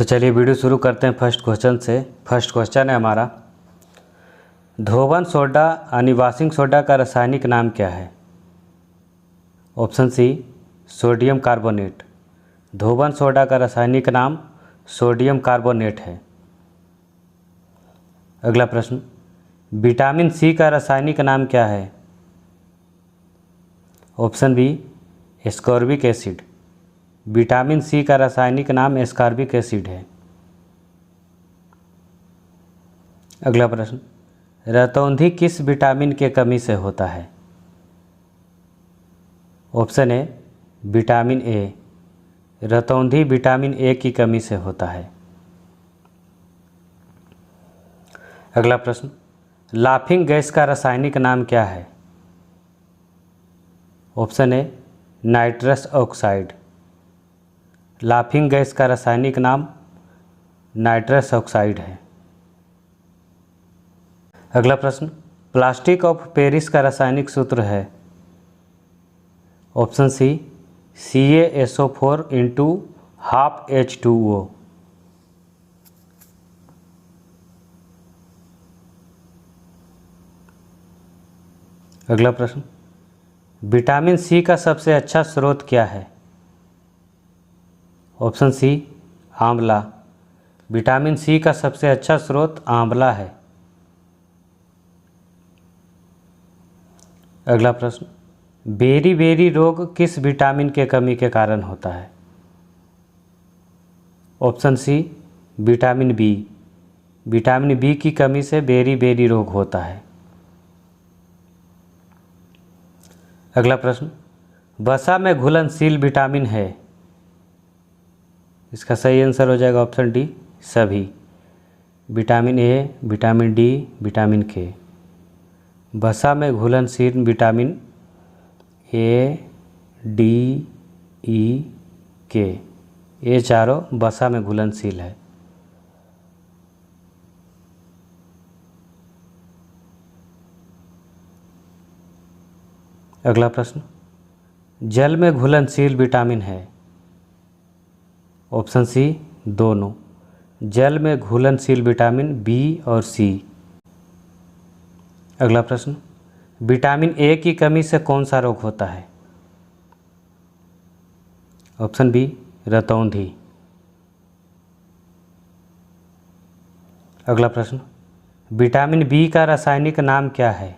तो चलिए वीडियो शुरू करते हैं फर्स्ट क्वेश्चन से। फर्स्ट क्वेश्चन है हमारा, धोवन सोडा यानी वॉशिंग सोडा का रासायनिक नाम क्या है? Option C sodium carbonate. धोवन सोडा का रासायनिक नाम सोडियम कार्बोनेट है। अगला प्रश्न, विटामिन सी का रासायनिक नाम क्या है? Option B ascorbic acid. Vitamin C का रासायनिक नाम एस्कॉर्बिक एसिड है। अगला प्रश्न, रतौंधी किस विटामिन के कमी से होता है? Option A vitamin A. रतौंधी विटामिन ए की कमी से होता है। अगला प्रश्न, लाफिंग गैस का रासायनिक नाम क्या है? ऑप्शन ए नाइट्रस ऑक्साइड। लाफिंग गैस का रासायनिक नाम नाइट्रस ऑक्साइड है। अगला प्रश्न, प्लास्टिक ऑफ पेरिस का रासायनिक सूत्र है? Option C CaSO4 into half H2O। अगला प्रश्न, विटामिन सी का सबसे अच्छा स्रोत क्या है? ऑप्शन सी आंवला। विटामिन सी का सबसे अच्छा स्रोत आंवला है। अगला प्रश्न, बेरी बेरी रोग किस विटामिन के कमी के कारण होता है? Option C vitamin B. Vitamin B की कमी से बेरी बेरी रोग होता है। अगला प्रश्न, वसा में घुलनशील विटामिन है? इसका सही आंसर हो जाएगा ऑप्शन डी सभी। Vitamin A, vitamin D, vitamin के। वसा में घुलनशील विटामिन ए, डी, ई, के, ये चारों वसा में घुलनशील है। अगला प्रश्न, जल में घुलनशील विटामिन है? ऑप्शन सी दोनों। जल में घुलनशील विटामिन बी और सी। अगला प्रश्न, विटामिन ए की कमी से कौन सा रोग होता है? ऑप्शन बी रतौंधी। अगला प्रश्न, विटामिन बी का रासायनिक नाम क्या है?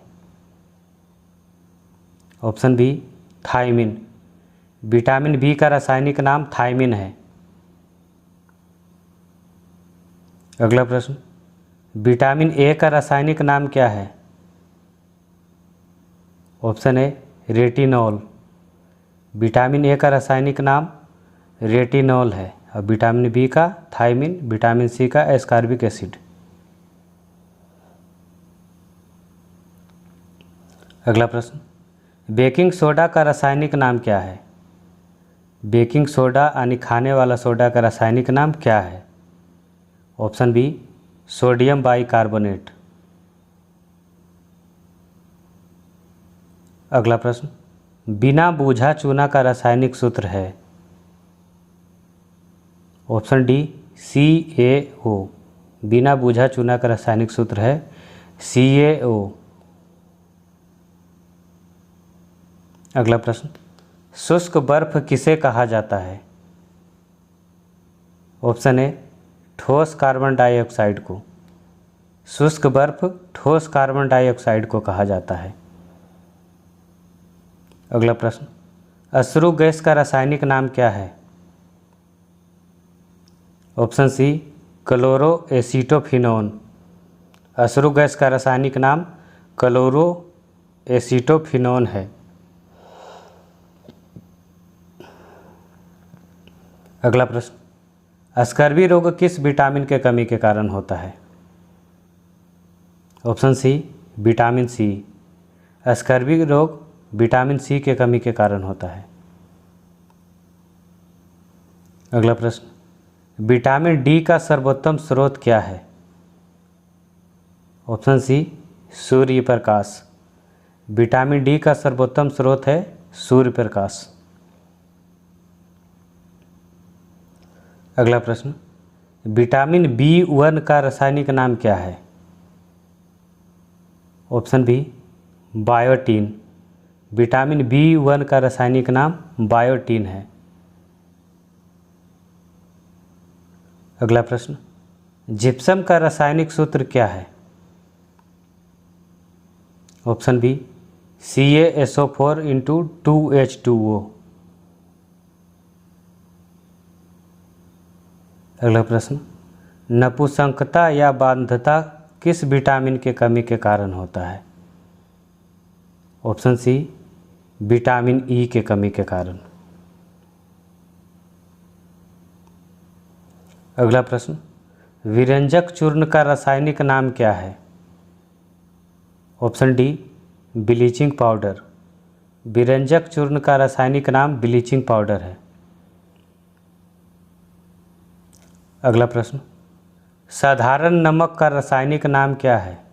Option B thiamine. Vitamin B का रासायनिक नाम थायमिन है। अगला प्रश्न, विटामिन ए का रासायनिक नाम क्या है? Option A retinol. Vitamin A का रासायनिक नाम रेटिनॉल है और विटामिन बी का थायमिन, विटामिन सी का एस्कॉर्बिक एसिड। अगला प्रश्न, बेकिंग सोडा का रासायनिक नाम क्या है? बेकिंग सोडा यानी खाने वाला सोडा का रासायनिक नाम क्या है? Option B sodium bicarbonate. अगला प्रश्न, बिना बूझा चूना का रासायनिक सूत्र है? Option D CaO। बिना बूझा चूना का रासायनिक सूत्र है CaO। अगला प्रश्न, शुष्क बर्फ किसे कहा जाता है? ऑप्शन ए ठोस कार्बन डाइऑक्साइड को। शुष्क बर्फ ठोस कार्बन डाइऑक्साइड को कहा जाता है। अगला प्रश्न, अश्रु गैस का रासायनिक नाम क्या है? Option C chloro acetophenone. अश्रु गैस का रासायनिक नाम क्लोरो एसीटोफिनोन है। अगला प्रश्न, स्कर्वी रोग किस विटामिन के कमी के कारण होता है? Option C vitamin C. Scurvy रोग विटामिन सी के कमी के कारण होता है। अगला प्रश्न, विटामिन डी का सर्वोत्तम स्रोत क्या है? ऑप्शन सी सूर्य प्रकाश। विटामिन डी का सर्वोत्तम स्रोत है सूर्य प्रकाश। अगला प्रश्न, विटामिन B1 का रासायनिक नाम क्या है? Option B biotin. Vitamin B1 का रासायनिक नाम बायोटीन है। अगला प्रश्न, जिप्सम का रासायनिक सूत्र क्या है? Option B CaSO4 into 2H2O। अगला प्रश्न, नपुंसकता या बाध्यता किस विटामिन के कमी के कारण होता है? ऑप्शन सी विटामिन E के कमी के कारण। अगला प्रश्न, विरंजक चूर्ण का रासायनिक नाम क्या है? Option D bleaching powder. विरंजक चूर्ण का रासायनिक नाम ब्लीचिंग पाउडर है। अगला प्रश्न, साधारण नमक का रासायनिक नाम क्या है?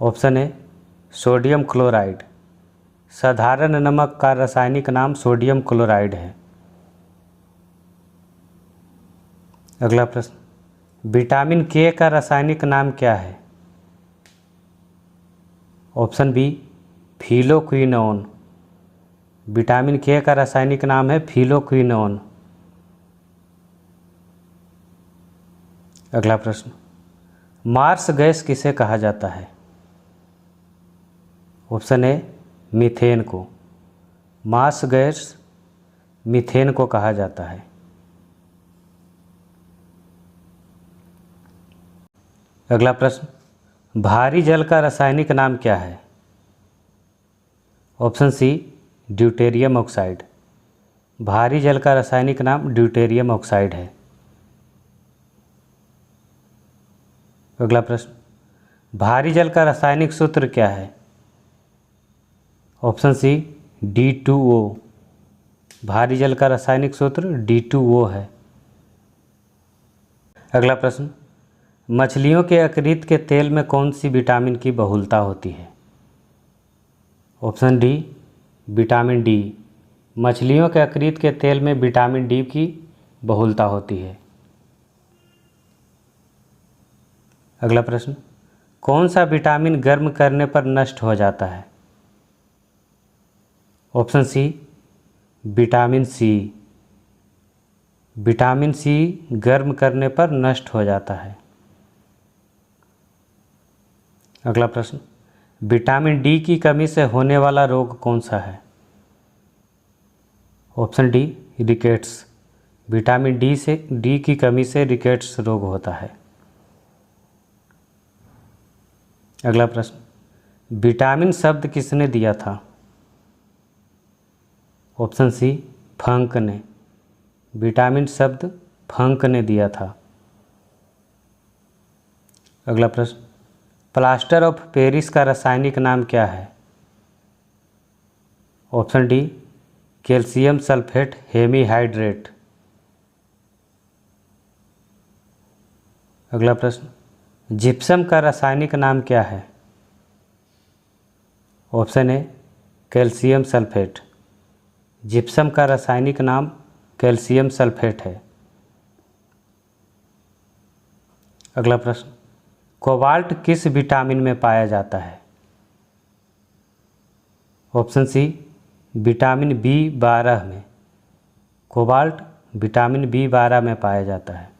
ऑप्शन ए सोडियम क्लोराइड। साधारण नमक का रासायनिक नाम सोडियम क्लोराइड है। अगला प्रश्न, विटामिन के का रासायनिक नाम क्या है? Option B phylloquinone. विटामिन के का रासायनिक नाम है फिलोक्विनोन। अगला प्रश्न, मार्स गैस किसे कहा जाता है? ऑप्शन ए मीथेन को। मार्स गैस मीथेन को कहा जाता है। अगला प्रश्न, भारी जल का रासायनिक नाम क्या है? Option C deuterium oxide. भारी जल का रासायनिक नाम ड्यूटेरियम ऑक्साइड है। अगला प्रश्न, भारी जल का रासायनिक सूत्र क्या है? Option C D2O। भारी जल का रासायनिक सूत्र D2O है। अगला प्रश्न, मछलियों के यकृत के तेल में कौन सी विटामिन की बहुलता होती है? Option D vitamin D. मछलियों के यकृत के तेल में विटामिन डी की बहुलता होती है। अगला प्रश्न, कौन सा विटामिन गर्म करने पर नष्ट हो जाता है? Option C vitamin C. Vitamin C गर्म करने पर नष्ट हो जाता है। अगला प्रश्न, विटामिन डी की कमी से होने वाला रोग कौन सा है? Option D rickets. Vitamin D की कमी से रिकेट्स रोग होता है। अगला प्रश्न, विटामिन शब्द किसने दिया था? ऑप्शन सी फंक ने। विटामिन शब्द फंक ने दिया था। अगला प्रश्न, प्लास्टर ऑफ पेरिस का रासायनिक नाम क्या है? Option D calcium sulphate hemihydrate. अगला प्रश्न, जिप्सम का रासायनिक नाम क्या है? ऑप्शन ए कैल्शियम सल्फेट। जिप्सम का रासायनिक नाम कैल्शियम सल्फेट है। अगला प्रश्न, कोबाल्ट किस विटामिन में पाया जाता है? ऑप्शन सी विटामिन B12 में। कोबाल्ट विटामिन B12 में पाया जाता है।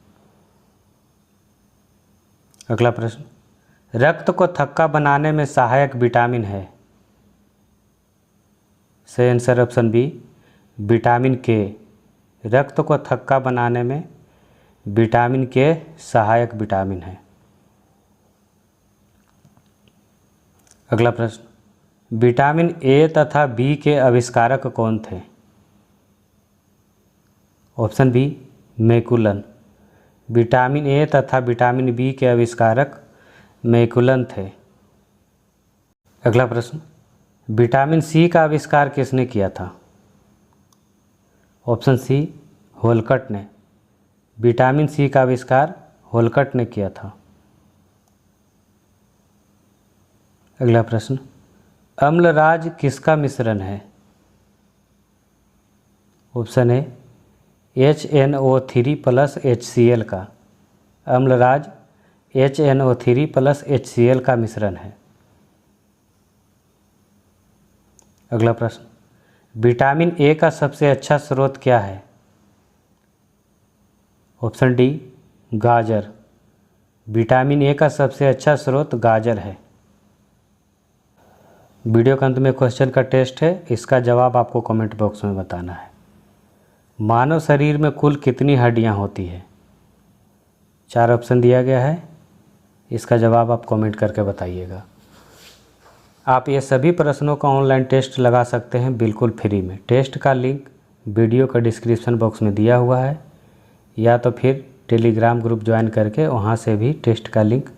अगला प्रश्न, रक्त को थक्का बनाने में सहायक विटामिन है? सही आंसर ऑप्शन बी विटामिन के। रक्त को थक्का बनाने में विटामिन के सहायक विटामिन है। अगला प्रश्न, विटामिन ए तथा बी के आविष्कारक कौन थे? Option B McCollum. Vitamin A तथा विटामिन बी के आविष्कारक मैकुलन थे। अगला प्रश्न, विटामिन सी का आविष्कार किसने किया था? ऑप्शन सी होलकट ने। विटामिन सी का आविष्कार होलकट ने किया था। अगला प्रश्न, अम्लराज किसका मिश्रण है? ऑप्शन ए HNO3 प्लस HCl का, अम्लराज HNO3 प्लस HCl का मिश्रण है। अगला प्रश्न, विटामिन ए का सबसे अच्छा स्रोत क्या है? ऑप्शन डी गाजर। विटामिन ए का सबसे अच्छा स्रोत गाजर है। वीडियो के अंत में क्वेश्चन का टेस्ट है, इसका जवाब आपको कमेंट बॉक्स में बताना है। मानव शरीर में कुल कितनी हड्डियां होती है? 4 ऑप्शन दिया गया है, इसका जवाब आप कमेंट करके बताइएगा। आप ये सभी प्रश्नों का ऑनलाइन टेस्ट लगा सकते हैं बिल्कुल फ्री में। टेस्ट का लिंक वीडियो का डिस्क्रिप्शन बॉक्स में दिया हुआ है, या तो फिर टेलीग्राम ग्रुप ज्वाइन करके वहाँ से भी टेस्ट का लिंक